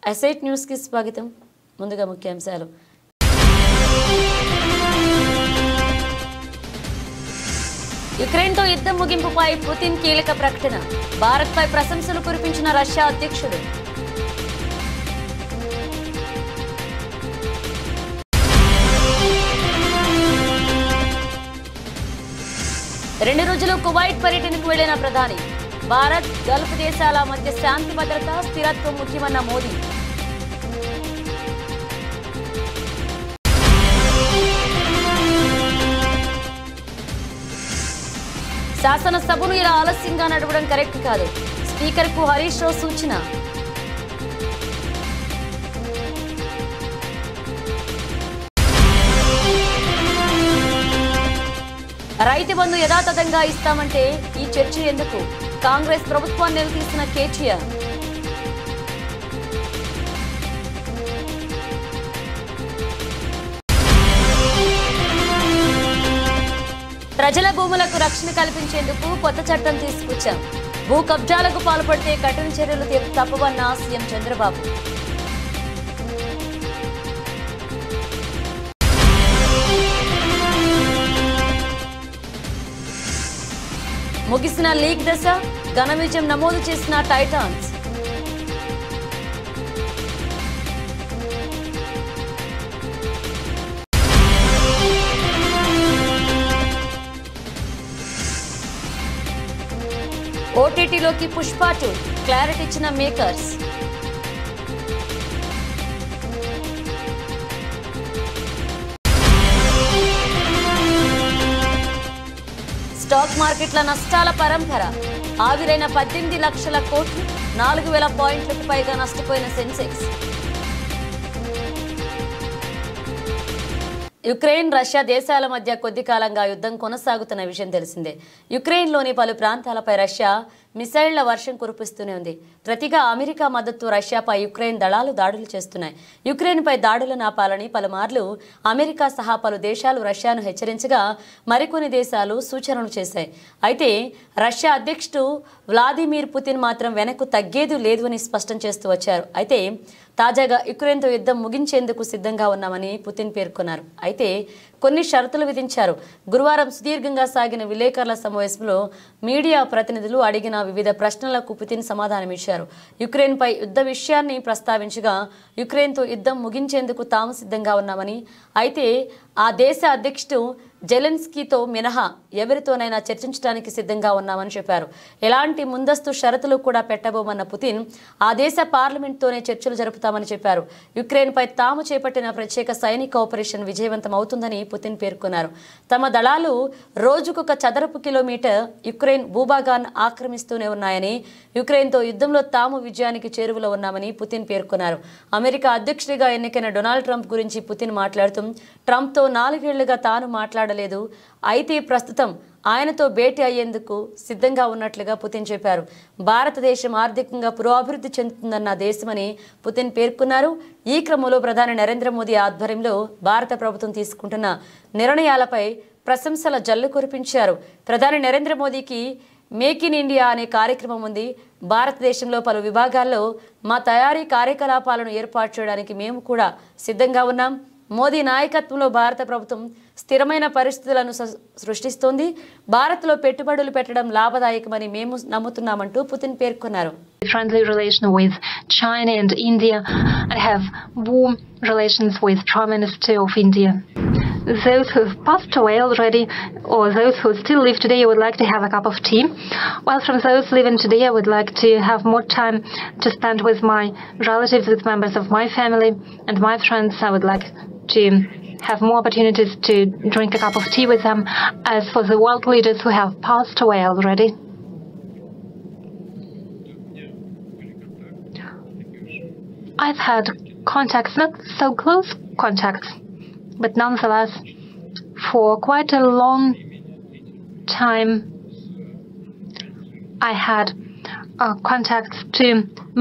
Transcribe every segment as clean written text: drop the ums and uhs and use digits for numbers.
Asset news కి స్వాగతం. ముందుగా ముఖ్యాంశాలు. యుక్రెయిన్ తో యుద్ధం ముగింపుపై పుతిన్ కీలక ప్రకటన. భారత్ పై ప్రశంసలు కురిపించిన రష్యా అధ్యక్షుడు. రెండు రోజులు కువైట్ పర్యటనకు వెళ్లిన ప్రధాని. భారత్ గల్ఫ్ దేశాల మధ్య శాంతి భద్రత స్థిరత్వం ముఖ్యమన్న మోదీ. శాసనసభను ఇలా ఆలస్యంగా నడవడం కరెక్ట్ కాదు. స్పీకర్ కు హరీష్ రావు సూచన. రైతు బంధు యథాతథంగా ఇస్తామంటే ఈ చర్చ ఎందుకు? కాంగ్రెస్ ప్రభుత్వాన్ని నిలదీసిన కేటీఆర్. ప్రజల భూములకు రక్షణ కల్పించేందుకు కొత్త చట్టం తీసుకొచ్చాం. భూ కబ్జాలకు పాల్పడితే కఠిన చర్యలు తప్పవన్న సీఎం చంద్రబాబు. ముగిసిన లీగ్ దశ ఘన విజయం నమోదు చేసిన టైటాన్స్. ఓటీటీలోకి పుష్ప 2 క్లారిటీ ఇచ్చిన మేకర్స్. స్టాక్ మార్కెట్ల నష్టాల పరంపర. ఆవిరైన 18 లక్షల కోట్లు, 4000 పాయింట్లకు పైగా నష్టపోయిన సెన్సెక్స్. యుక్రెయిన్ రష్యా దేశాల మధ్య కొద్ది కాలంగా యుద్ధం కొనసాగుతున్న విషయం తెలిసిందే. యుక్రెయిన్లోని పలు ప్రాంతాలపై రష్యా మిసైళ్ల వర్షం కురిపిస్తూనే ఉంది. ప్రతిగా అమెరికా మద్దతు రష్యాపై యుక్రెయిన్ దళాలు దాడులు చేస్తున్నాయి. యుక్రెయిన్పై దాడులు నాపాలని పలుమార్లు అమెరికా సహా పలు దేశాలు రష్యాను హెచ్చరించగా మరికొన్ని దేశాలు సూచనలు చేశాయి. అయితే రష్యా అధ్యక్షుడు వ్లాదిమిర్ పుతిన్ మాత్రం వెనక్కు తగ్గేది లేదు అని స్పష్టం చేస్తూ వచ్చారు. అయితే తాజాగా యుక్రెయిన్తో యుద్ధం ముగించేందుకు సిద్ధంగా ఉన్నామని పుతిన్ పేర్కొన్నారు. అయితే కొన్ని షరతులు విధించారు. గురువారం సుదీర్ఘంగా సాగిన విలేకరుల సమావేశంలో మీడియా ప్రతినిధులు అడిగిన వివిధ ప్రశ్నలకు పుతిన్ సమాధానమిచ్చారు. యుక్రెయిన్పై యుద్ధ విషయాన్ని ప్రస్తావించగా యుక్రెయిన్తో యుద్ధం ముగించేందుకు తాము సిద్ధంగా ఉన్నామని, అయితే ఆ దేశ అధ్యక్షుడు జెలెన్స్కీతో మినహా ఎవరితోనైనా చర్చించడానికి సిద్ధంగా ఉన్నామని చెప్పారు. ఎలాంటి ముందస్తు షరతులు కూడా పెట్టబోమన్న పుతిన్ ఆ దేశ పార్లమెంట్తోనే చర్చలు జరుపుతామని చెప్పారు. యుక్రెయిన్పై తాము చేపట్టిన ప్రత్యేక సైనిక ఆపరేషన్ విజయవంతం అవుతుందని పుతిన్ పేర్కొన్నారు. తమ దళాలు రోజుకొక చదరపు కిలోమీటర్ యుక్రెయిన్ భూభాగాన్ని ఆక్రమిస్తూనే ఉన్నాయని, యుక్రెయిన్తో యుద్ధంలో తాము విజయానికి చేరువలో ఉన్నామని పుతిన్ పేర్కొన్నారు. అమెరికా అధ్యక్షుడిగా ఎన్నికైన డొనాల్డ్ ట్రంప్ గురించి పుతిన్ మాట్లాడుతూ ట్రంప్తో 4 ఏళ్లుగా తాను మాట్లాడలేదు, అయితే ప్రస్తుతం ఆయనతో భేటీ అయ్యేందుకు సిద్ధంగా ఉన్నట్లుగా పుతిన్ చెప్పారు. భారతదేశం ఆర్థికంగా పురోభివృద్ధి చెందుతుందన్న దేశమని పుతిన్ పేర్కొన్నారు. ఈ క్రమంలో ప్రధాని నరేంద్ర మోదీ ఆధ్వర్యంలో భారత ప్రభుత్వం తీసుకుంటున్న నిర్ణయాలపై ప్రశంసల జల్లు కురిపించారు. ప్రధాని నరేంద్ర మోదీకి మేక్ ఇన్ ఇండియా అనే కార్యక్రమం ఉంది. భారతదేశంలో పలు విభాగాల్లో మా తయారీ కార్యకలాపాలను ఏర్పాటు చేయడానికి మేము కూడా సిద్ధంగా ఉన్నాం. మోదీ నాయకత్వంలో భారత ప్రభుత్వం స్థిరమైన పరిస్థితులను సృష్టిస్తోంది. భారత్లో పెట్టుబడులు పెట్టడం లాభదాయకమని మేము నమ్ముతున్నామంటూ పుతిన్ పేర్కొన్నారు. Friendly relation with China and India and have warm relations with Prime Minister of India. Those who've passed away already or those who still live today, I would like to have a cup of tea. While from those living today, I would like to have more time to spend with my relatives, with members of my family and my friends. I would like to have more opportunities to drink a cup of tea with them. As for the world leaders who have passed away already, I've had contacts, not so close contacts, but nonetheless, for quite a long time, I had contacts to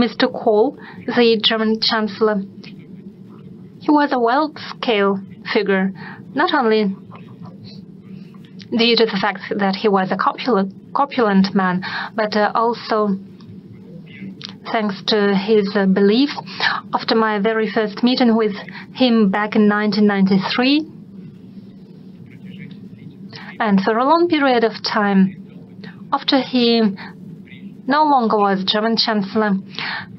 Mr. Kohl, the German Chancellor. He was a world-scale figure, not only due to the fact that he was a corpulent man, but also thanks to his belief after my very first meeting with him back in 1993. And for a long period of time, after he no longer was German Chancellor,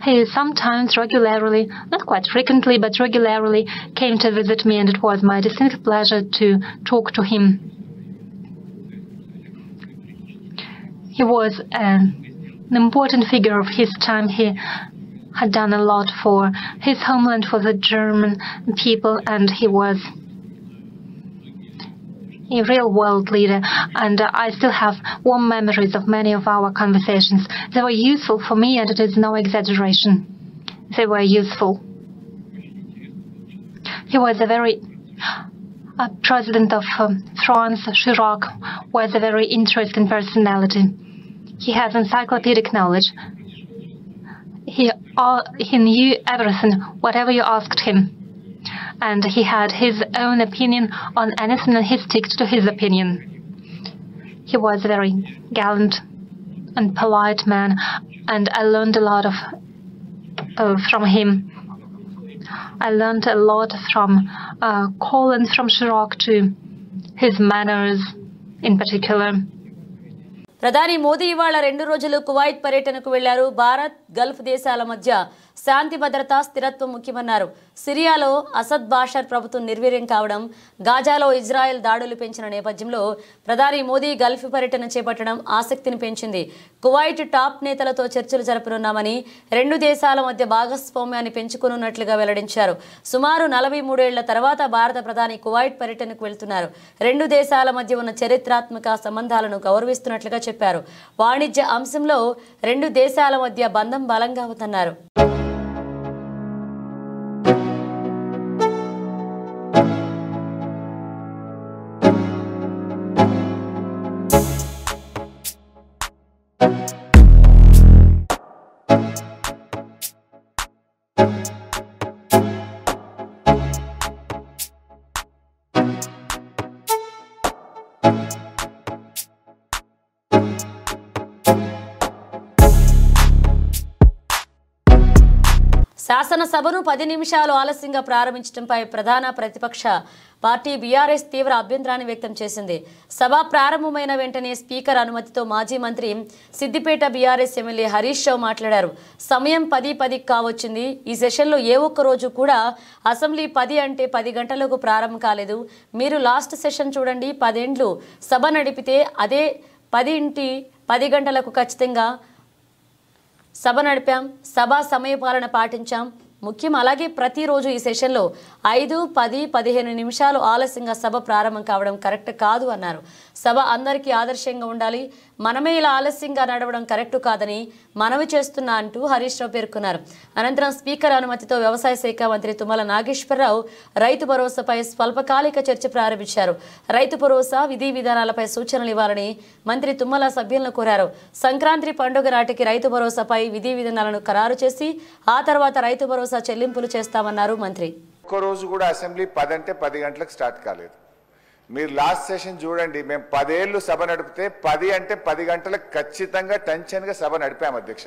he sometimes regularly, not quite frequently, but regularly came to visit me, and it was my distinct pleasure to talk to him. He was an important figure of his time. He had done a lot for his homeland, for the German people, and he was a real world leader, and I still have warm memories of many of our conversations. They were useful for me, and it is no exaggeration. They were useful. He was a very President of France, Chirac, was a very interesting personality. He has encyclopedic knowledge. He knew everything, whatever you asked him. And he had his own opinion on anything, and he stuck to his opinion. He was a very gallant and polite man, and I learned a lot from him. I learned a lot from Kohl and from Chirac to his manners in particular. ప్రధాని మోదీ ఇవాళ 2 రోజులు Kuwait పర్యటనకు వెళ్లారు. Bharat, Gulf దేశాల మధ్య శాంతి భద్రత, స్థిరత్వం ముఖ్యమన్నారు. సిరియాలో అసద్ బాషర్ ప్రభుత్వం నిర్వీర్యం కావడం, గాజాలో ఇజ్రాయెల్ దాడులు పెంచిన నేపథ్యంలో ప్రధాని మోదీ గల్ఫ్ పర్యటన చేపట్టడం ఆసక్తిని పెంచింది. కువైట్ టాప్ నేతలతో చర్చలు జరపనున్నామని, 2 దేశాల మధ్య భాగస్వామ్యాన్ని పెంచుకోనున్నట్లుగా వెల్లడించారు. సుమారు 43 ఏళ్ల తర్వాత భారత ప్రధాని కువైట్ పర్యటనకు వెళ్తున్నారు. 2 దేశాల మధ్య ఉన్న చరిత్రాత్మక సంబంధాలను గౌరవిస్తున్నట్లుగా చెప్పారు. వాణిజ్య అంశంలో 2 దేశాల మధ్య బంధం బలంగా ఉందన్నారు. శాసనసభను 10 నిమిషాలు ఆలస్యంగా ప్రారంభించడంపై ప్రధాన ప్రతిపక్ష పార్టీ బీఆర్ఎస్ తీవ్ర అభ్యంతరాన్ని వ్యక్తం చేసింది. సభ ప్రారంభమైన వెంటనే స్పీకర్ అనుమతితో మాజీ మంత్రి సిద్దిపేట బీఆర్ఎస్ ఎమ్మెల్యే హరీష్ రావు మాట్లాడారు. సమయం 10:10 కావచ్చింది. ఈ సెషన్లో ఏ ఒక్క రోజు కూడా అసెంబ్లీ 10 అంటే 10 గంటలకు ప్రారంభం కాలేదు. మీరు లాస్ట్ సెషన్ చూడండి. 10 ఏళ్లు సభ నడిపితే అదే 10 గంటలకు ఖచ్చితంగా సభ నడిపాం. సభా సమయపాలన పాటించాం. ముఖ్యం. అలాగే ప్రతిరోజు ఈ సెషన్లో 5, 10, 15 నిమిషాలు ఆలస్యంగా సభ ప్రారంభం కావడం కరెక్ట్ కాదు అన్నారు. సభ అందరికీ ఆదర్శంగా ఉండాలి. మనమే ఇలా ఆలస్యంగా నడవడం కరెక్టు కాదని మనవి చేస్తున్నా అంటూ హరీష్ రావు పేర్కొన్నారు. అనంతరం స్పీకర్ అనుమతితో వ్యవసాయ శాఖ మంత్రి తుమ్మల నాగేశ్వరరావు రైతు భరోసాపై స్వల్పకాలిక చర్చ ప్రారంభించారు. రైతు భరోసా విధి విధానాలపై సూచనలు ఇవ్వాలని మంత్రి తుమ్మల సభ్యులను కోరారు. సంక్రాంతి పండుగ నాటికి రైతు భరోసాపై విధి విధానాలను ఖరారు చేసి ఆ తర్వాత రైతు భరోసా చెల్లింపులు చేస్తామన్నారు మంత్రి. ఒక్క రోజు కూడా అసెంబ్లీ 10 అంటే 10 గంటలకు స్టార్ట్ కాలేదు. మీరు లాస్ట్ సెషన్ చూడండి. మేము 10 ఏళ్ళు సభ నడిపితే 10 అంటే 10 గంటలకు ఖచ్చితంగా టెన్షన్గా సభ నడిపాం అధ్యక్ష.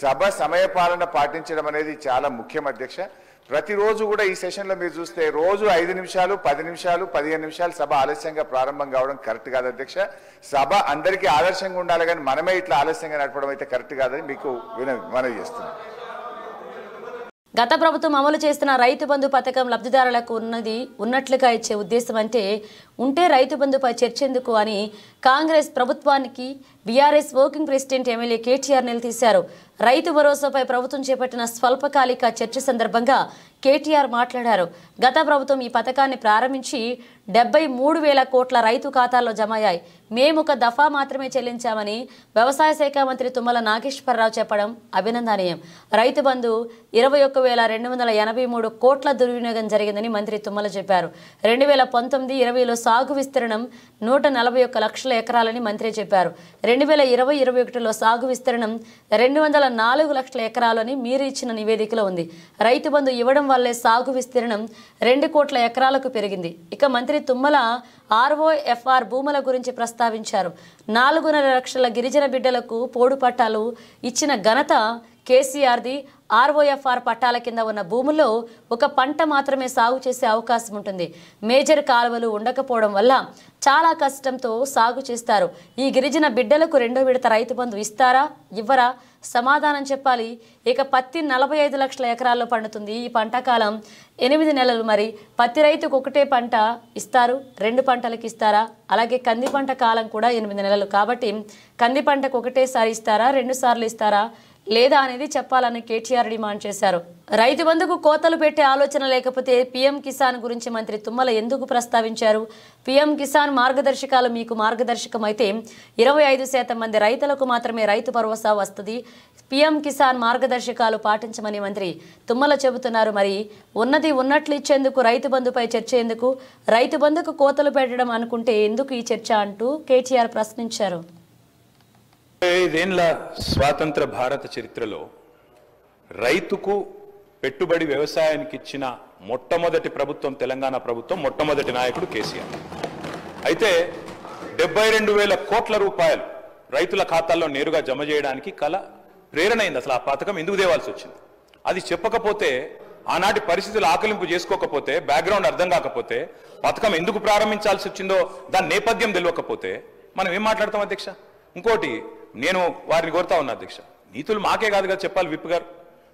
సభ సమయపాలన పాటించడం అనేది చాలా ముఖ్యం అధ్యక్ష. ప్రతిరోజు కూడా ఈ సెషన్లో మీరు చూస్తే రోజు 5 నిమిషాలు, 10 నిమిషాలు, 15 నిమిషాలు సభ ఆలస్యంగా ప్రారంభం కావడం కరెక్ట్ కాదు అధ్యక్ష. సభ అందరికీ ఆదర్శంగా ఉండాలి, కానీ మనమే ఇట్లా ఆలస్యంగా నడపడం అయితే కరెక్ట్ కాదని మీకు మనవి చేస్తున్నాం. గత ప్రభుత్వం అమలు చేస్తున్న రైతు బంధు పథకం లబ్ధిదారులకు ఉన్నట్లుగా ఇచ్చే ఉద్దేశం ఉంటే రైతు బంధుపై చర్చెందుకు అని కాంగ్రెస్ ప్రభుత్వానికి BRS working president MLA KTR నిలదీశారు. రైతు భరోసాపై ప్రభుత్వం చేపట్టిన స్వల్పకాలిక చర్చ సందర్భంగా కేటీఆర్ మాట్లాడారు. గత ప్రభుత్వం ఈ పథకాన్ని ప్రారంభించి 73,000 కోట్ల రైతు ఖాతాల్లో జమ అయ్యాయి. మేము ఒక దఫా మాత్రమే చెల్లించామని వ్యవసాయ శాఖ మంత్రి తుమ్మల నాగేశ్వరరావు చెప్పడం అభినందనీయం. రైతు బంధు 21,283 కోట్ల దుర్వినియోగం జరిగిందని మంత్రి తుమ్మల చెప్పారు. 2019-20లో సాగు విస్తీర్ణం 141 లక్షల ఎకరాలని మంత్రి చెప్పారు. 2020-21లో సాగు విస్తీర్ణం 204 లక్షల ఎకరాలని మీరు ఇచ్చిన నివేదికలో ఉంది. రైతు బంధు ఇవ్వడం వల్లే సాగు విస్తీర్ణం 2 కోట్ల ఎకరాలకు పెరిగింది. ఇక మంత్రి తుమ్మల ROFR భూముల గురించి ప్రస్తావించారు. 4.5 లక్షల గిరిజన బిడ్డలకు పోడు పట్టాలు ఇచ్చిన ఘనత కేసీఆర్ది. ఆర్ఓఎఫ్ఆర్ పట్టాల కింద ఉన్న భూముల్లో ఒక పంట మాత్రమే సాగు చేసే అవకాశం ఉంటుంది. మేజర్ కాలువలు ఉండకపోవడం వల్ల చాలా కష్టంతో సాగు చేస్తారు. ఈ గిరిజన బిడ్డలకు 2వ విడత రైతు బంధు ఇస్తారా, ఇవ్వరా? సమాధానం చెప్పాలి. ఇక పత్తి 45 లక్షల ఎకరాల్లో పండుతుంది. ఈ పంట కాలం 8 నెలలు. మరి పత్తి రైతుకు ఒకటే పంట ఇస్తారు, 2 పంటలకు ఇస్తారా? అలాగే కంది పంట కాలం కూడా 8 నెలలు. కాబట్టి కంది పంటకు ఒకటేసారి ఇస్తారా, 2 సార్లు ఇస్తారా లేదా అనేది చెప్పాలని కేటీఆర్ డిమాండ్ చేశారు. రైతు బంధుకు కోతలు పెట్టే ఆలోచన లేకపోతే పీఎం కిసాన్ గురించి మంత్రి తుమ్మల ఎందుకు ప్రస్తావించారు? పీఎం కిసాన్ మార్గదర్శకాలు మీకు మార్గదర్శకం అయితే 25% మంది రైతులకు మాత్రమే రైతు భరోసా వస్తుంది. పీఎం కిసాన్ మార్గదర్శకాలు పాటించమని మంత్రి తుమ్మల చెబుతున్నారు. మరి ఉన్నది ఉన్నట్లు ఇచ్చేందుకు రైతు బంధుపై చర్చ ఎందుకు? రైతు బంధుకు కోతలు పెట్టడం అనుకుంటే ఎందుకు ఈ చర్చ అంటూ కేటీఆర్ ప్రశ్నించారు. 5 ఏళ్ల స్వాతంత్ర భారత చరిత్రలో రైతుకు పెట్టుబడి వ్యవసాయానికి ఇచ్చిన మొట్టమొదటి ప్రభుత్వం తెలంగాణ ప్రభుత్వం, మొట్టమొదటి నాయకుడు కేసీఆర్. అయితే 72,000 కోట్ల రూపాయలు రైతుల ఖాతాల్లో నేరుగా జమ చేయడానికి ప్రేరణ అయింది. అసలు ఆ పథకం ఎందుకు తేవాల్సి వచ్చింది? అది చెప్పకపోతే, ఆనాటి పరిస్థితులు ఆకలింపు చేసుకోకపోతే, బ్యాక్గ్రౌండ్ అర్థం కాకపోతే, పథకం ఎందుకు ప్రారంభించాల్సి వచ్చిందో దాని నేపథ్యం తెలియకపోతే మనం ఏం మాట్లాడతాం అధ్యక్ష? ఇంకోటి నేను వారిని కోరుతా ఉన్నా అధ్యక్ష, నీతులు మాకే కాదు కదా చెప్పాలి. విప్ గారు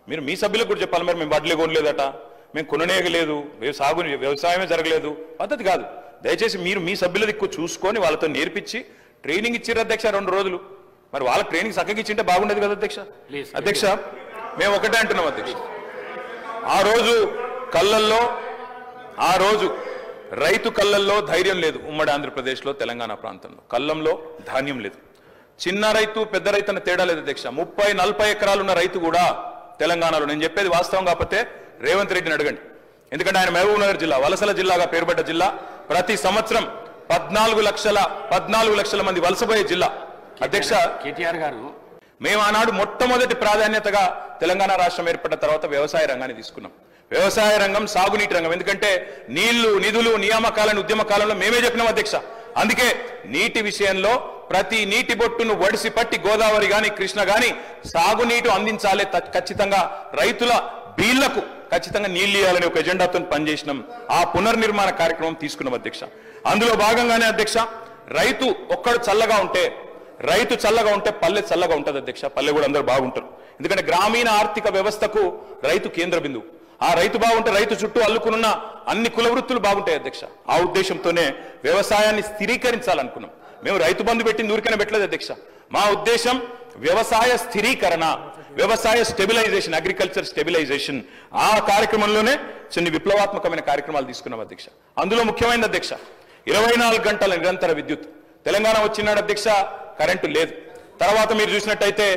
మీరు మీ సభ్యులకు కూడా చెప్పాలి. మరి మేము వడ్లే కొనలేదట, మేము కొననేయలేదు, వ్యవసాయమే జరగలేదు, పద్ధతి కాదు. దయచేసి మీరు మీ సభ్యుల దిక్కు చూసుకొని వాళ్ళతో నేర్పించి ట్రైనింగ్ ఇచ్చిర్రు అధ్యక్ష 2 రోజులు. మరి వాళ్ళకి ట్రైనింగ్ చక్కగా ఇచ్చింటే బాగుండేది కదా అధ్యక్ష. అధ్యక్ష మేము ఒకటే అంటున్నాం అధ్యక్ష, ఆ రోజు రైతు కళ్ళల్లో ధైర్యం లేదు. ఉమ్మడి ఆంధ్రప్రదేశ్లో, తెలంగాణ ప్రాంతంలో కళ్ళంలో ధాన్యం లేదు. చిన్న రైతు పెద్ద రైతు అన్న తేడా లేదు అధ్యక్ష. 30-40 ఎకరాలు ఉన్న రైతు కూడా తెలంగాణలో, నేను చెప్పేది వాస్తవం కాకపోతే రేవంత్ రెడ్డిని అడగండి. ఎందుకంటే ఆయన మహబూబ్ నగర్ జిల్లా వలసల జిల్లాగా పేరుపడ్డ జిల్లా. ప్రతి సంవత్సరం 14 లక్షల మంది వలసపోయే జిల్లా. అధ్యక్ష కేటీఆర్ గారు, మేము ఆనాడు మొట్టమొదటి ప్రాధాన్యతగా తెలంగాణ రాష్ట్రం ఏర్పడిన తర్వాత వ్యవసాయ రంగాన్ని తీసుకున్నాం. వ్యవసాయ రంగం, సాగునీటి రంగం. ఎందుకంటే నీళ్లు, నిధులు, నియామకాలను ఉద్యమ కాలంలో మేమే చెప్పినాం అధ్యక్ష. అందుకే నీటి విషయంలో ప్రతి నీటి బొట్టును ఒడిసి పట్టి గోదావరి గాని, కృష్ణ గాని సాగునీటి అందించాలి. ఖచ్చితంగా రైతుల బీళ్లకు ఖచ్చితంగా నీళ్లు ఇవ్వాలని ఒక ఎజెండాతో పనిచేసినాం. ఆ పునర్నిర్మాణ కార్యక్రమం తీసుకున్నాం అధ్యక్ష. అందులో భాగంగానే అధ్యక్ష, రైతు ఒక్కడు చల్లగా ఉంటే పల్లె చల్లగా ఉంటుంది అధ్యక్ష. పల్లె కూడా అందరూ బాగుంటారు. ఎందుకంటే గ్రామీణ ఆర్థిక వ్యవస్థకు రైతు కేంద్ర బిందువు. ఆ రైతు బాగుంటే రైతు చుట్టూ అల్లుకున్న అన్ని కుల వృత్తులు బాగుంటాయి అధ్యక్ష. ఆ ఉద్దేశంతోనే వ్యవసాయాన్ని స్థిరీకరించాలనుకున్నాం. మేము రైతు బంధు పెట్టింది ఊరికనే పెట్టలేదు అధ్యక్ష. మా ఉద్దేశం వ్యవసాయ స్థిరీకరణ, వ్యవసాయ స్టెబిలైజేషన్, అగ్రికల్చర్ స్టెబిలైజేషన్. ఆ కార్యక్రమంలోనే కొన్ని విప్లవాత్మకమైన కార్యక్రమాలు తీసుకున్నాం అధ్యక్ష. అందులో ముఖ్యమైనది అధ్యక్ష 24 గంటల నిరంతర విద్యుత్. తెలంగాణ వచ్చినాడు అధ్యక్ష, కరెంటు లేదు. తర్వాత మీరు చూసినట్టయితే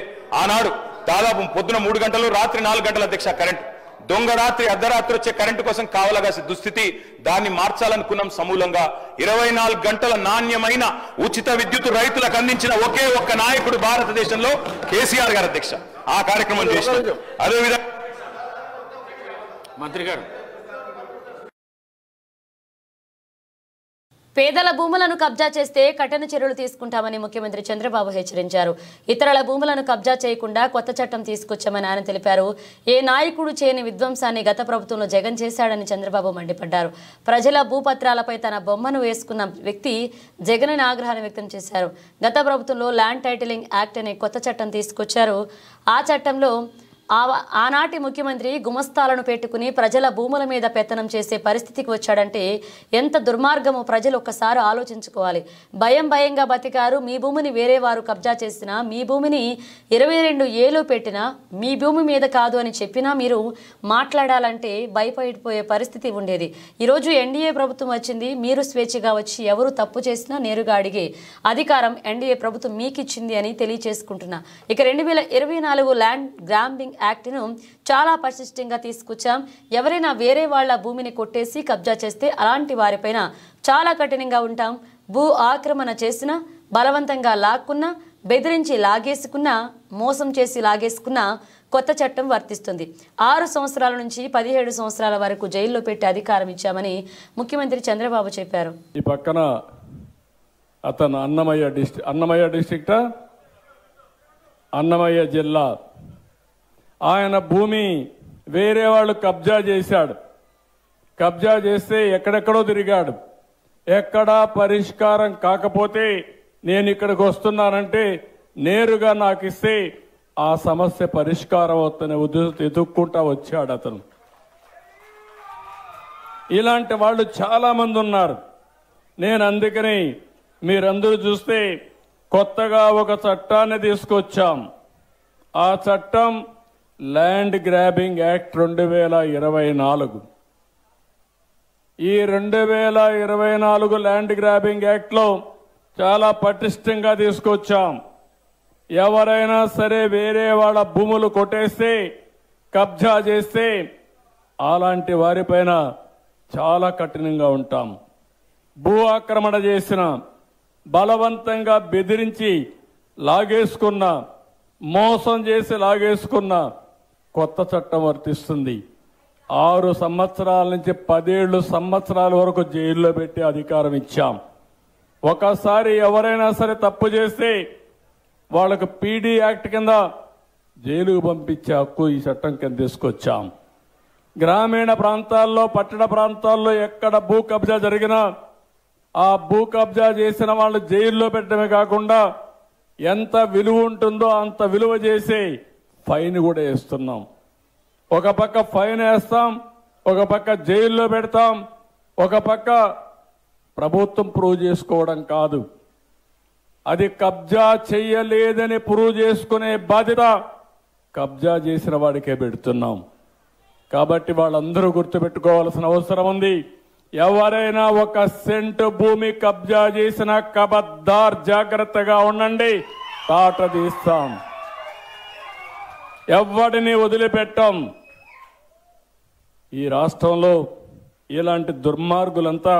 ఆనాడు దాదాపు పొద్దున 3 గంటలు, రాత్రి 4 గంటల అధ్యక్ష కరెంటు. దొంగ రాత్రి, అర్ధరాత్రి వచ్చే కరెంటు కోసం కావలగాల్సిన దుస్థితి. దాన్ని మార్చాలనుకున్నాం సమూలంగా. 24 గంటల నాణ్యమైన ఉచిత విద్యుత్ రైతులకు అందించిన ఒకే ఒక్క నాయకుడు భారతదేశంలో కేసీఆర్ గారు అధ్యక్ష. ఆ కార్యక్రమం చేసినాం. అదేవిధంగా మంత్రి గారు, పేదల భూములను కబ్జా చేస్తే కఠిన చర్యలు తీసుకుంటామని ముఖ్యమంత్రి చంద్రబాబు హెచ్చరించారు. ఇతరుల భూములను కబ్జా చేయకుండా కొత్త చట్టం తీసుకొచ్చామని ఆయన తెలిపారు. ఏ నాయకుడు చేయని విధ్వంసాన్ని గత ప్రభుత్వంలో జగన్ చేశాడని చంద్రబాబు మండిపడ్డారు. ప్రజల భూపత్రాలపై తన బొమ్మను వేసుకున్న వ్యక్తి జగన్ అని ఆగ్రహాన్ని వ్యక్తం చేశారు. గత ప్రభుత్వంలో ల్యాండ్ టైటిలింగ్ యాక్ట్ అనే కొత్త చట్టం తీసుకొచ్చారు. ఆ చట్టంలో ఆనాటి ముఖ్యమంత్రి గుమస్తాలను పెట్టుకుని ప్రజల భూముల మీద పెత్తనం చేసే పరిస్థితికి వచ్చాడంటే ఎంత దుర్మార్గమో ప్రజలు ఒక్కసారి ఆలోచించుకోవాలి. భయంగా బతికారు. మీ భూమిని వేరే వారు కబ్జా చేసినా, మీ భూమిని 22 ఏళ్ళు పెట్టినా, మీ భూమి మీద కాదు అని చెప్పినా మీరు మాట్లాడాలంటే భయపడిపోయే పరిస్థితి ఉండేది. ఈరోజు ఎన్డీఏ ప్రభుత్వం వచ్చింది. మీరు స్వేచ్ఛగా వచ్చి ఎవరు తప్పు చేసినా నేరుగా అడిగే అధికారం ఎన్డీఏ ప్రభుత్వం మీకు ఇచ్చింది అని తెలియజేసుకుంటున్నా. ఇక 2024 ల్యాండ్ గ్రాంబింగ్ యాక్ట్ను చాలా పటిష్టంగా తీసుకొచ్చాం. ఎవరైనా వేరే వాళ్ళ భూమిని కొట్టేసి కబ్జా చేస్తే అలాంటి వారిపైన చాలా కఠినంగా ఉంటాం. భూ ఆక్రమణ చేసినా, బలవంతంగా లాక్కున్నా, బెదిరించి లాగేసుకున్నా, మోసం చేసి లాగేసుకున్నా కొత్త చట్టం వర్తిస్తుంది. 6 సంవత్సరాల నుంచి 17 సంవత్సరాల వరకు జైల్లో పెట్టే అధికారం ఇచ్చామని ముఖ్యమంత్రి చంద్రబాబు చెప్పారు. ఈ పక్కన అతను అన్నమయ్య డిస్ట్రిక్ట్, అన్నమయ్య జిల్లా ఆయన భూమి వేరే వాళ్ళు కబ్జా చేశాడు. కబ్జా చేస్తే ఎక్కడెక్కడో తిరిగాడు. ఎక్కడా పరిష్కారం కాకపోతే నేను ఇక్కడికి వస్తున్నానంటే నేరుగా నాకు ఇస్తే ఆ సమస్య పరిష్కారం అవుతున్న ఉద్దేశంతో ఎదుక్కుంటా వచ్చాడు అతను. ఇలాంటి వాళ్ళు చాలా మంది ఉన్నారు. నేను అందుకని మీరందరూ చూస్తే కొత్తగా ఒక చట్టాన్ని తీసుకొచ్చాం. ఆ చట్టం ల్యాండ్ గ్రాబింగ్ యాక్ట్ 2024. ఈ 2024 ల్యాండ్ గ్రాబింగ్ యాక్ట్ లో చాలా పటిష్టంగా తీసుకొచ్చాం. ఎవరైనా సరే వేరే వాళ్ళ భూములు కొట్టేస్తే, కబ్జా చేస్తే అలాంటి వారిపైన చాలా కఠినంగా ఉంటాం. భూ ఆక్రమణ చేసిన, బలవంతంగా బెదిరించి లాగేసుకున్న, మోసం చేసి లాగేసుకున్న కొత్త చట్టం వర్తిస్తుంది. 6 సంవత్సరాల నుంచి 17 సంవత్సరాల వరకు జైల్లో పెట్టి అధికారం ఇచ్చాం. ఒకసారి ఎవరైనా సరే తప్పు చేస్తే వాళ్ళకు పీడీ యాక్ట్ కింద జైలుకు పంపించే హక్కు ఈ చట్టం కింద తీసుకొచ్చాం. గ్రామీణ ప్రాంతాల్లో, పట్టణ ప్రాంతాల్లో ఎక్కడ భూ కబ్జా జరిగినా ఆ భూ కబ్జా చేసిన వాళ్ళు జైల్లో పెట్టడమే కాకుండా ఎంత విలువ ఉంటుందో అంత విలువ చేసి ఫైన్ కూడా వేస్తున్నాం. ఒక పక్క ఫైన్ వేస్తాం, ఒక పక్క జైల్లో పెడతాం, ఒక పక్క ప్రభుత్వం ప్రూవ్ చేసుకోవడం కాదు, అది కబ్జా చెయ్యలేదని ప్రూవ్ చేసుకునే బాధ్యత కబ్జా చేసిన వాడికే పెడుతున్నాం. కాబట్టి వాళ్ళందరూ గుర్తుపెట్టుకోవాల్సిన అవసరం ఉంది. ఎవరైనా 1 సెంటు భూమి కబ్జా చేసిన కబద్దార్ జాగ్రత్తగా ఉండండి, తాట తీస్తాం, ఎవడిని వదిలిపెట్టాం. ఈ రాష్ట్రంలో ఇలాంటి దుర్మార్గులంతా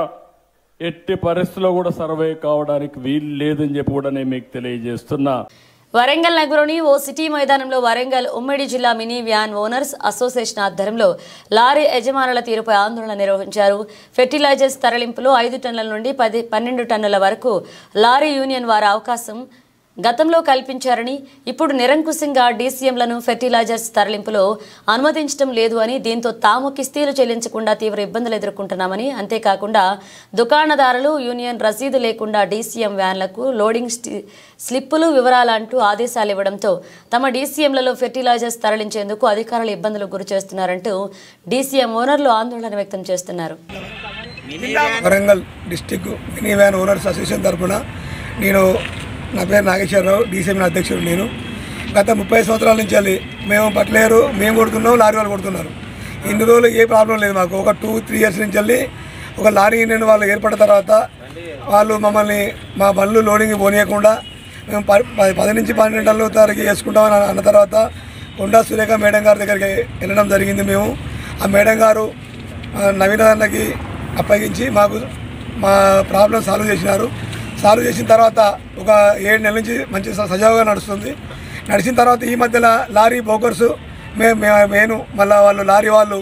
ఎట్టి పరిస్థితుల్లో కూడా సర్వే కావడానికి వీలు లేదని చెప్పి కూడా నేను మీకు తెలియజేస్తున్నా. వరంగల్ నగరంలోని ఓ సిటీ మైదానంలో వరంగల్ ఉమ్మడి జిల్లా మినీ వ్యాన్ ఓనర్స్ అసోసియేషన్ ఆధ్వర్యంలో లారీ యజమానుల తీరుపై ఆందోళన నిర్వహించారు. ఫెర్టిలైజర్స్ తరలింపులో 5 టన్నుల నుండి 12 టన్నుల వరకు లారీ యూనియన్ వారి అవకాశం గతంలో కల్పించారని, ఇప్పుడు నిరంకుశంగా డీసీఎంలను ఫెర్టిలైజర్స్ తరలింపులో అనుమతించడం లేదు అని, దీంతో తాము కిస్తీలు చెల్లించకుండా తీవ్ర ఇబ్బందులు ఎదుర్కొంటున్నామని, అంతేకాకుండా దుకాణదారులు యూనియన్ రసీదు లేకుండా డీసీఎం వ్యాన్లకు లోడింగ్ స్లిప్పులు వివరాలంటూ ఆదేశాలు ఇవ్వడంతో తమ డీసీఎంలలో ఫెర్టిలైజర్స్ తరలించేందుకు అధికారులు ఇబ్బందులకు గురి చేస్తున్నారంటూ డీసీఎం ఓనర్లు ఆందోళన వ్యక్తం చేస్తున్నారు. Warangal district mini van owners association తరఫున నా పేరు నాగేశ్వరరావు, డీసీఎం అధ్యక్షుడు. నేను గత 30 సంవత్సరాల నుంచి మేము పట్టలేరు, మేము కొడుతున్నాం, లారీ వాళ్ళు కొడుతున్నారు. ఇన్ని రోజులు ఏ ప్రాబ్లం లేదు మాకు. ఒక 2-3 ఇయర్స్ నుంచి ఒక లారీ యూనియన్ వాళ్ళు ఏర్పడిన తర్వాత వాళ్ళు మమ్మల్ని మా బండ్లు లోడింగ్ పోనీయకుండా మేము 10 నుంచి 12 టన్నుల తారీఖు వేసుకుంటామని అన్న తర్వాత కొండా సురేఖ మేడం గారి దగ్గరికి వెళ్ళడం జరిగింది. మేము ఆ మేడం గారు నవీనకి అప్పగించి మాకు మా ప్రాబ్లం సాల్వ్ చేసినారు. సాల్వ్ చేసిన తర్వాత ఒక 7 నెలల నుంచి మంచి సజావుగా నడుస్తుంది. నడిచిన తర్వాత ఈ మధ్యలో లారీ బ్రోకర్స్ నేను మళ్ళీ వాళ్ళు లారీ వాళ్ళు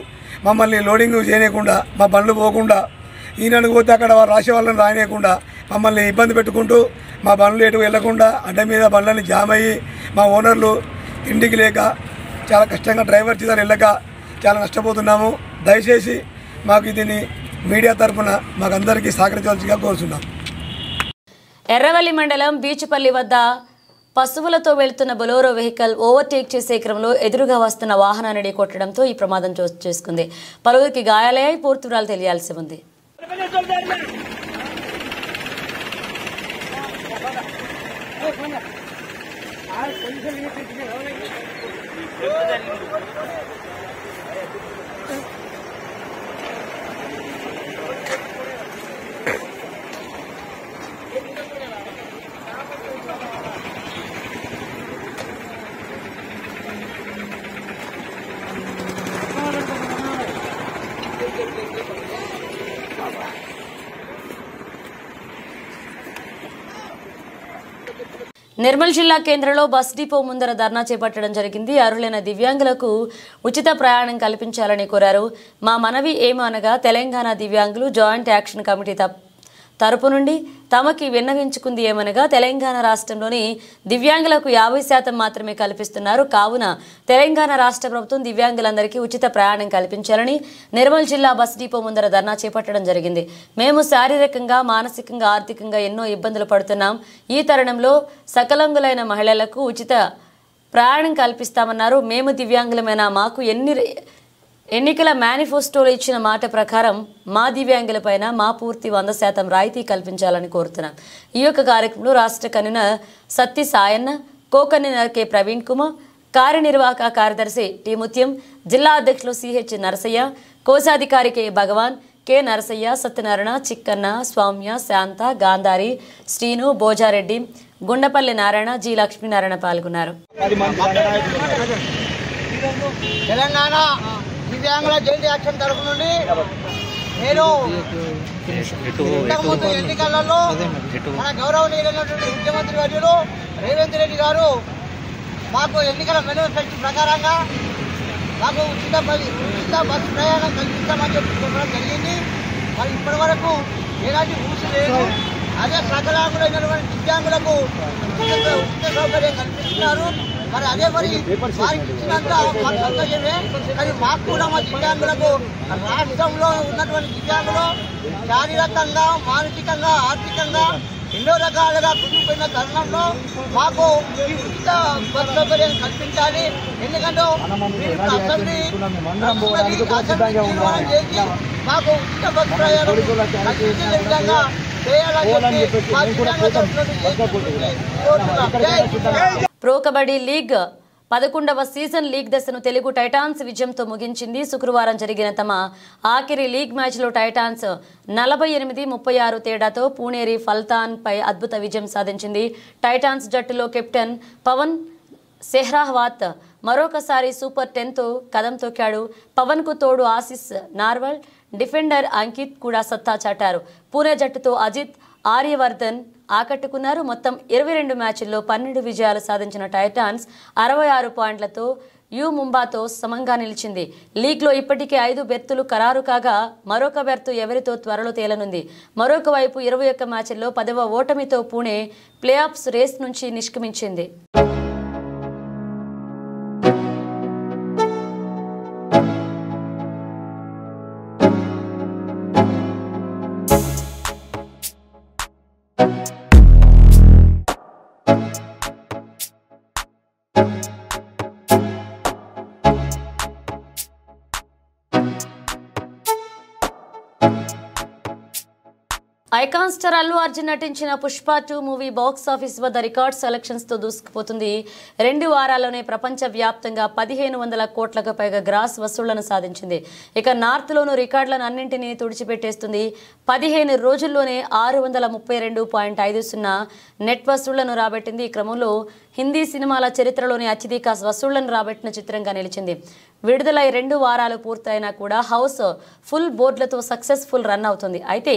మమ్మల్ని లోడింగ్ చేయకుండా, మా బండ్లు పోకుండా, ఈయనకు పోతే అక్కడ వాళ్ళు రాసే వాళ్ళని రాయనీయకుండా మమ్మల్ని ఇబ్బంది పెట్టుకుంటూ మా బండ్లు ఎటు వెళ్లకుండా అడ్డ మీద బండ్లని జామ్ అయ్యి మా ఓనర్లు తిండికి లేక చాలా కష్టంగా డ్రైవర్ చేత వెళ్ళక చాలా నష్టపోతున్నాము. దయచేసి మాకు దీన్ని మీడియా తరఫున మాకందరికీ సహకరించవలసిగా కోరుతున్నాం. ఎర్రవల్లి మండలం బీచుపల్లి వద్ద పశువులతో వెళ్తున్న బొలోరో వెహికల్ ఓవర్టేక్ చేసే క్రమంలో ఎదురుగా వస్తున్న వాహనాన్ని ఢీకొట్టడంతో ఈ ప్రమాదం చోటు చేసుకుంది. పలువురికి గాయాలయ్యాయి. పూర్తి వివరాలు తెలియాల్సి ఉంది. నిర్మల్ జిల్లా కేంద్రంలో బస్ డిపో ముందర ధర్నా చేపట్టడం జరిగింది. అర్హులైన దివ్యాంగులకు ఉచిత ప్రయాణం కల్పించాలని కోరారు. మా మనవి ఏమనగా తెలంగాణ దివ్యాంగులు జాయింట్ యాక్షన్ కమిటీ తరపు నుండి తమకి విన్నవించుకుంది ఏమనగా తెలంగాణ రాష్ట్రంలోని దివ్యాంగులకు 50% మాత్రమే కల్పిస్తున్నారు. కావున తెలంగాణ రాష్ట్ర ప్రభుత్వం దివ్యాంగులందరికీ ఉచిత ప్రయాణం కల్పించాలని నిర్మల్ జిల్లా బస్ డిపో ముందర ధర్నా చేపట్టడం జరిగింది. మేము శారీరకంగా, మానసికంగా, ఆర్థికంగా ఎన్నో ఇబ్బందులు పడుతున్నాం. ఈ తరుణంలో సకలాంగులైన మహిళలకు ఉచిత ప్రయాణం కల్పిస్తామన్నారు. మేము దివ్యాంగులమైన మాకు ఎన్నికల మేనిఫెస్టోలో ఇచ్చిన మాట ప్రకారం మా దివ్యాంగులపైన మా పూర్తి 100% రాయితీ కల్పించాలని కోరుతున్నాం. ఈ యొక్క కార్యక్రమంలో రాష్ట్ర convener Satti Sayanna, co convener K Praveen Kumar, కార్యనిర్వాహక కార్యదర్శి టి ముత్యం, జిల్లా అధ్యక్షులు సిహెచ్ నరసయ్య, కోశాధికారి కె భగవాన్, కె నరసయ్య, సత్యనారాయణ, చిక్కన్న, స్వామ్య, శాంత, గాంధారి, శ్రీను, భోజారెడ్డి, గుండపల్లి నారాయణ, జి లక్ష్మీనారాయణ పాల్గొన్నారు. తెలంగాణ దివ్యాంగుల జయంతి యాక్షన్ తరఫు నుండి నేను ఇంతకుముందు ఎన్నికలలో మన గౌరవనీయులైనటువంటి ముఖ్యమంత్రి వర్యులు రేవంత్ రెడ్డి గారు మాకు ఎన్నికల మేనిఫెస్టో ప్రకారంగా మాకు ఉచిత బస్సు ప్రయాణం కల్పిస్తామని చెప్పి చెప్పడం జరిగింది. మరి ఇప్పటి వరకు ఎలాంటి ఊసి లేదు. అదే సకలాంగులైనటువంటి దివ్యాంగులకు ఉచిత సౌకర్యం కల్పిస్తున్నారు. మరి అదే మరి వారికి ఇచ్చినంత మాకు సంతోషమే. కానీ మాకు కూడా మా దివ్యాంగులకు రాష్ట్రంలో ఉన్నటువంటి దివ్యాంగులు శారీరకంగా, మానసికంగా, ఆర్థికంగా ఎన్నో రకాలుగా కుదిరిపోయిన తరుణంలో మాకు ఈ ఉచిత బస్ సౌకర్యం కల్పించాలి. ఎందుకంటే అసెంబ్లీ తీర్మానం చేసి మాకు ఉచిత బస్ ప్రయాణం కల్పించే విధంగా చేయాలని చెప్పి మా దివ్యాంగులతో ప్రో కబడ్డీ లీగ్ 11వ సీజన్ లీగ్ దశను తెలుగు టైటాన్స్ విజయంతో ముగించింది. శుక్రవారం జరిగిన తమ ఆఖరి లీగ్ మ్యాచ్లో టైటాన్స్ 48-36 తేడాతో పూణేరి ఫల్తాన్పై అద్భుత విజయం సాధించింది. టైటాన్స్ జట్టులో కెప్టెన్ పవన్ సెహ్రావత్ మరొకసారి సూపర్ 10తో కదం తొక్కాడు. పవన్కు తోడు ఆశిస్ నార్వల్, డిఫెండర్ అంకిత్ కూడా సత్తా చాటారు. పూణే జట్టుతో అజిత్, ఆర్యవర్ధన్ ఆకట్టుకున్నారు. మొత్తం 22 మ్యాచ్ల్లో 12 విజయాలు సాధించిన టైటాన్స్ 66 పాయింట్లతో ముంబాతో సమంగా నిలిచింది. లీగ్లో ఇప్పటికే 5 బెర్తులు ఖరారు కాగా మరొక బెర్తు ఎవరితో త్వరలో తేలనుంది. మరొక వైపు 21 మ్యాచ్ల్లో 10వ ఓటమితో పూణే ప్లేఆఫ్స్ రేస్ నుంచి నిష్క్రమించింది. ఐకాన్ స్టార్ అల్లు అర్జున్ నటించిన పుష్ప 2 మూవీ బాక్స్ ఆఫీస్ వద్ద రికార్డ్ సెలక్షన్స్ తో దూసుకుపోతుంది. 2 వారాల్లోనే ప్రపంచ వ్యాప్తంగా 1500 కోట్లకు పైగా గ్రాస్ వసూళ్లను సాధించింది. ఇక నార్త్ లోను రికార్డులను అన్నింటినీ తుడిచిపెట్టేస్తుంది. 15 రోజుల్లోనే 632.50 నెట్ వసూళ్లను రాబట్టింది. ఈ క్రమంలో హిందీ సినిమాల చరిత్రలోని అత్యధిక వసూళ్లను రాబట్టిన చిత్రంగా నిలిచింది. విడుదలై 2 వారాలు పూర్తయినా కూడా హౌస్ ఫుల్ బోర్డులతో సక్సెస్ఫుల్ రన్ అవుతుంది. అయితే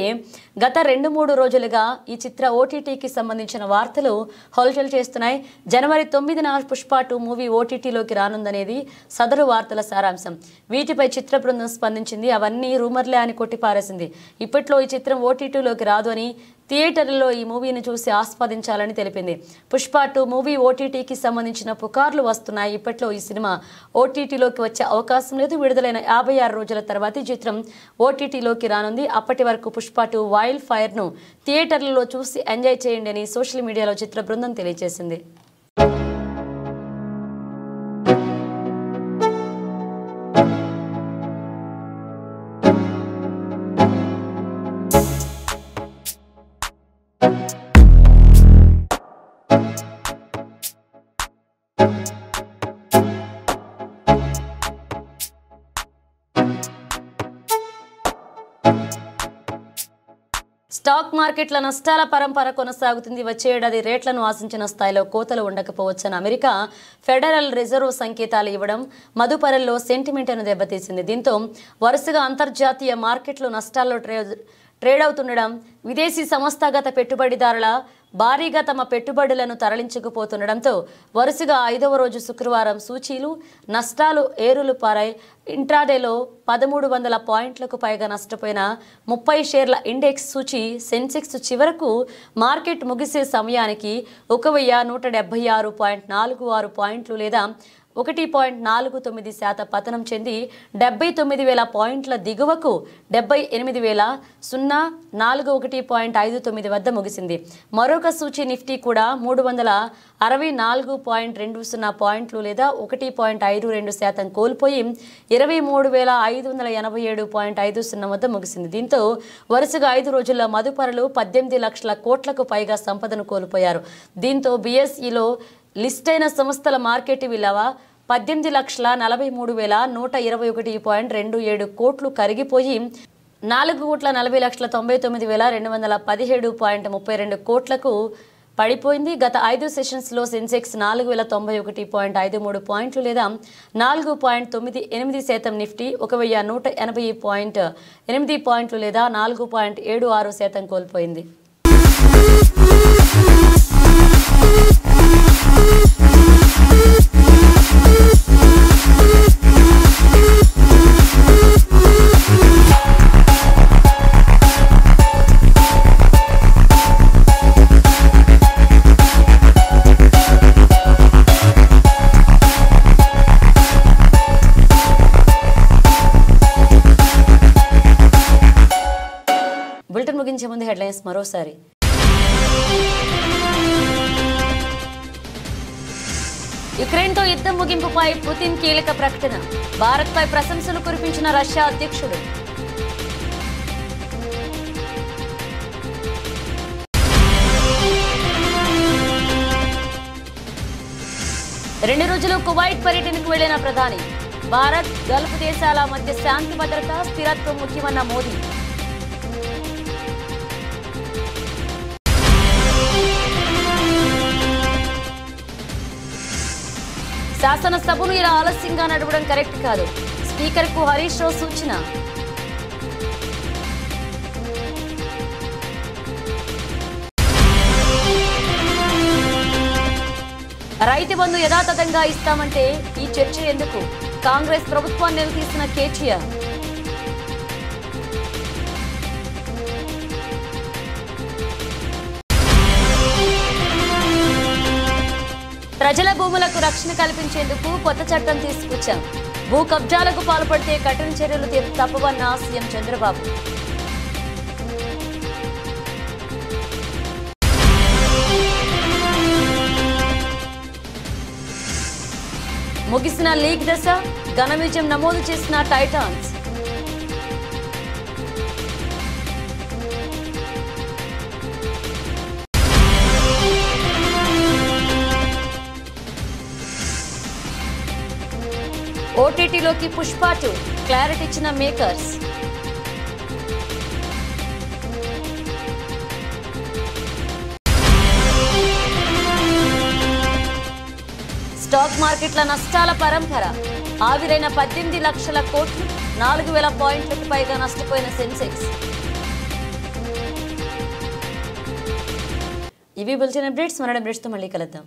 గత 2-3 రోజులుగా ఈ చిత్ర ఓటీటీకి సంబంధించిన వార్తలు హల్చల్ చేస్తున్నాయి. జనవరి 9న పుష్ప 2 మూవీ ఓటీటీలోకి రానుందనేది సదరు వార్తల సారాంశం. వీటిపై చిత్ర బృందం స్పందించింది. అవన్నీ రూమర్లే అని కొట్టిపారేసింది. ఇప్పట్లో ఈ చిత్రం ఓటీటీలోకి రాదు అని, థియేటర్లలో ఈ మూవీని చూసి ఆస్వాదించాలని తెలిపింది. పుష్ప 2 మూవీ ఓటీటీకి సంబంధించిన పుకార్లు వస్తున్నాయి. ఇప్పట్లో ఈ సినిమా ఓటీటీలోకి వచ్చే అవకాశం లేదు. విడుదలైన 56 రోజుల తర్వాత ఈ చిత్రం ఓటీటీలోకి రానుంది. అప్పటి వరకు పుష్ప 2 వైల్డ్ ఫైర్ను థియేటర్లలో చూసి ఎంజాయ్ చేయండి అని సోషల్ మీడియాలో చిత్ర బృందం తెలియజేసింది. స్టాక్ మార్కెట్ల నష్టాల పరంపర కొనసాగుతుంది. వచ్చే ఏడాది రేట్లను ఆశించిన స్థాయిలో కోతలు ఉండకపోవచ్చని అమెరికా ఫెడరల్ రిజర్వ్ సంకేతాలు ఇవ్వడం మదుపరల్లో సెంటిమెంట్ను దెబ్బతీసింది. దీంతో వరుసగా అంతర్జాతీయ మార్కెట్లు నష్టాల్లో ట్రేడ్ అవుతుండడం, విదేశీ సంస్థాగత పెట్టుబడిదారుల భారీగా తమ పెట్టుబడులను తరలించకపోతుండడంతో వరుసగా 5వ రోజు శుక్రవారం సూచీలు నష్టాలు ఏరులు పారాయి. ఇంట్రాడేలో 1300 పాయింట్లకు పైగా నష్టపోయిన 30 షేర్ల ఇండెక్స్ సూచీ సెన్సెక్స్ చివరకు మార్కెట్ ముగిసే సమయానికి 1176.46 పాయింట్లు లేదా 1.49% పతనం చెంది 79,000 పాయింట్ల దిగువకు 78,041.59 వద్ద ముగిసింది. మరొక సూచీ నిఫ్టీ కూడా 364.20 పాయింట్లు లేదా 1.52% కోల్పోయి 23,587.50 వద్ద ముగిసింది. దీంతో వరుసగా 5 రోజుల్లో మదుపరులు 18 లక్షల కోట్లకు పైగా సంపదను కోల్పోయారు. దీంతో బీఎస్ఈలో లిస్ట్ అయిన సంస్థల మార్కెట్ విలువ 18,43,121.27 కోట్లు కరిగిపోయి 4,40,99,217.32 కోట్లకు పడిపోయింది. గత 5 సెషన్స్లో సెన్సెక్స్ 4,091.53 పాయింట్లు లేదా 4.98%, నిఫ్టీ 1,180.8 పాయింట్లు లేదా 4.76% కోల్పోయింది. బులెటిన్ ముగించే ముందు హెడ్లైన్స్ మరోసారి. యుక్రెయిన్తో యుద్ధం ముగింపుపై పుతిన్ కీలక ప్రకటన. భారత్పై ప్రశంసలు కురిపించిన రష్యా అధ్యక్షుడు. రెండు రోజులు కువైట్ పర్యటనకు వెళ్లిన ప్రధాని. భారత్ గల్ఫ్ దేశాల మధ్య శాంతి భద్రత స్థిరత్వం ముఖ్యమన్న మోదీ. శాసనసభను ఇలా ఆలస్యంగా నడవడం కరెక్ట్ కాదు. స్పీకర్కు హరీష్ రావు సూచన. రైతు బంధు యథాతథంగా ఇస్తామంటే ఈ చర్చ ఎందుకు? కాంగ్రెస్ ప్రభుత్వాన్ని నిలదీసిన కేటీఆర్. ప్రజల భూములకు రక్షణ కల్పించేందుకు కొత్త చట్టం తీసుకొచ్చాం. భూ కబ్జాలకు పాల్పడితే కఠిన చర్యలు తప్పవన్న సీఎం చంద్రబాబు. ముగిసిన లీగ్ దశ ఘన విజయం నమోదు చేసిన టైటాన్స్. ఓటీటీలోకి పుష్ప 2 క్లారిటీ ఇచ్చిన మేకర్స్. స్టాక్ మార్కెట్ల నష్టాల పరంపర. ఆవిరైన 18 లక్షల కోట్లు, 4,000 పాయింట్లకు పైగా నష్టపోయిన సెన్సెక్స్. ఇవి బులెటిన్ అప్డేట్స్. మరణ అప్డేట్స్తో మళ్ళీ కలుద్దాం.